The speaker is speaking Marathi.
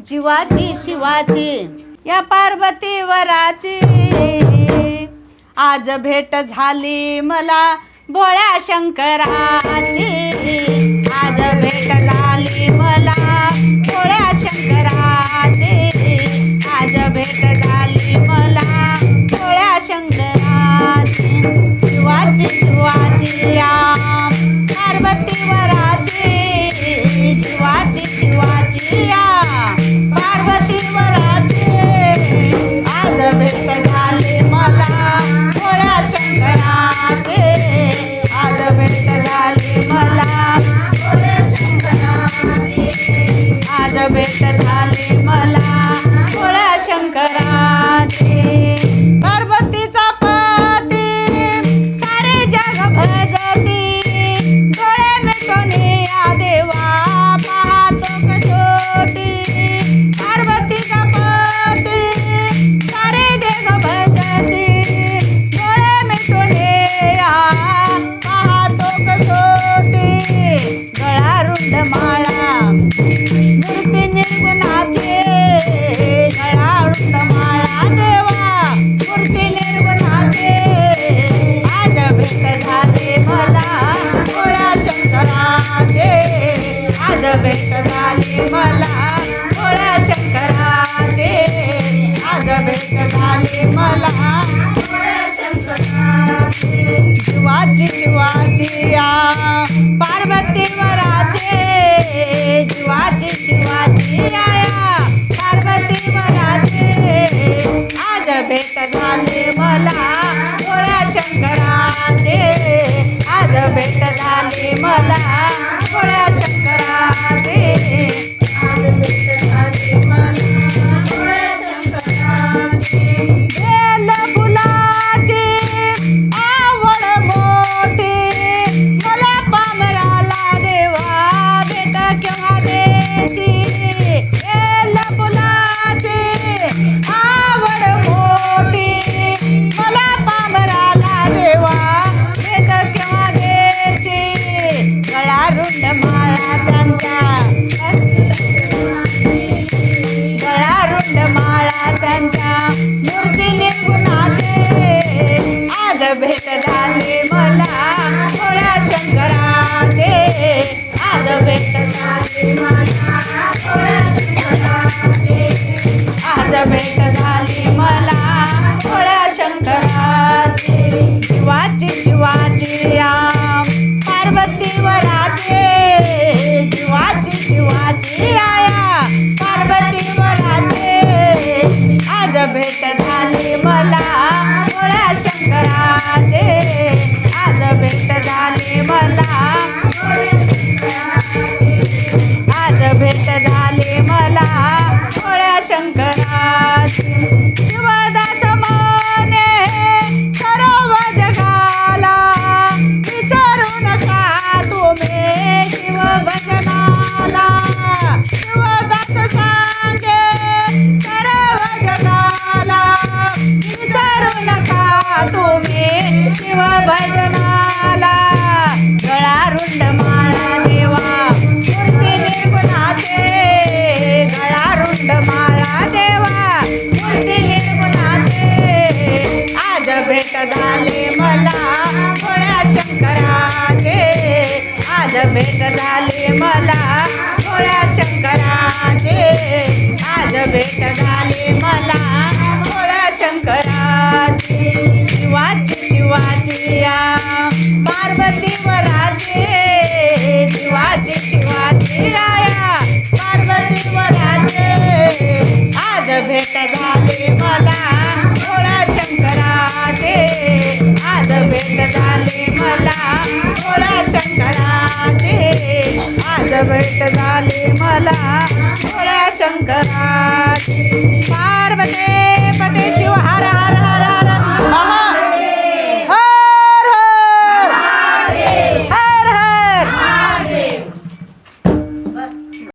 जीवाची शिवाची या पार्वती वराची आज भेट झाली मला भोळ्या शंकराची आज भेट झाली मला भोळ्या शंकराची आज भेट झाली मला भोळ्या शंकराची शिवाची शिवाची या पार्वती वराची जीवाची शिवाची या पार्वती वराची आज भेट झाली मला भोळ्या शंकराची आज भेट झाली मला भोळ्या शंकराची आज भेट झाली मला भोळ्या शंकराची पार्वतीचा पती सारे जग भजती डोळे मिटून या देवा पाहतो कसोटी पार्वतीचा पती सारे जग भजती डोळे मिटून या पाहतो कसोटी गळा रुंड माळा मूर्ती निर्गुणाची गळा रुंड माळा देवा मूर्ती निर्गुणाची आज भेट झाली मला भोळ्या शंकराची आज भेट झाली मला भोळ्या शंकराची आज भेट झाली मला भोळ्या शंकराची शिवाची शिवाची या पार्वती वराची जीवाची शिवाची या पार्वती वराची आज भेट झाली मला भोळ्या शंकराची आज भेट झाली मला भोळ्या शंकराची आज भेट झाली मला भोळ्या शंकराची बेल फुलाची आवड मोठी मला पामराला देवा भेट केव्हा देशी बेल फुलाची आवड मोठी मला पामराला देवा भेट केव्हा देशी गळा रुंड माळा त्यांचा गळा रुंड माळा त्यांच्या मूर्ती निर्गुणाचे आज भेट झाली मला भोळ्या शंकराचे आज भेट झाली मला भोळ्या शंकराचे आज भेट झाली मला भोळ्या शंकराचे शिवाची शिवाची या पार्वती वराची जीवाची शिवाची या पार्वती वराची आज भेट झाली मला भोळ्या शंकराचे आज भेट झाली मला भोळ्या शंकराचे आज भेट झाली मला भोळ्या शंकराचे शिवदास म्हणे सर्व जगाला विसरू नका तुम्ही शिव भजनाला शिवदास सांगे सर्व जगाला विसरू नका तुम्ही शिव भजनाला गळा रुंड माळा देवा मूर्ती निर्गुणाचे गळा रुंड माळा देवा मूर्ती निर्गुणाचे आज भेट झाली मला भोळ्या शंकराचे आज भेट झाली मला भोळ्या शंकराचे आज भेट झाली मला भोळ्या शंकराचे शिवाची शिवाची या पार्वती वराची शिवाची शिवाची या पार्वती वराची आज भेट झाली मला भोळ्या शंकराचे आज भेट झाली मला भोळ्या शंकराचे आज भेट झाली मला भोळ्या शंकराचे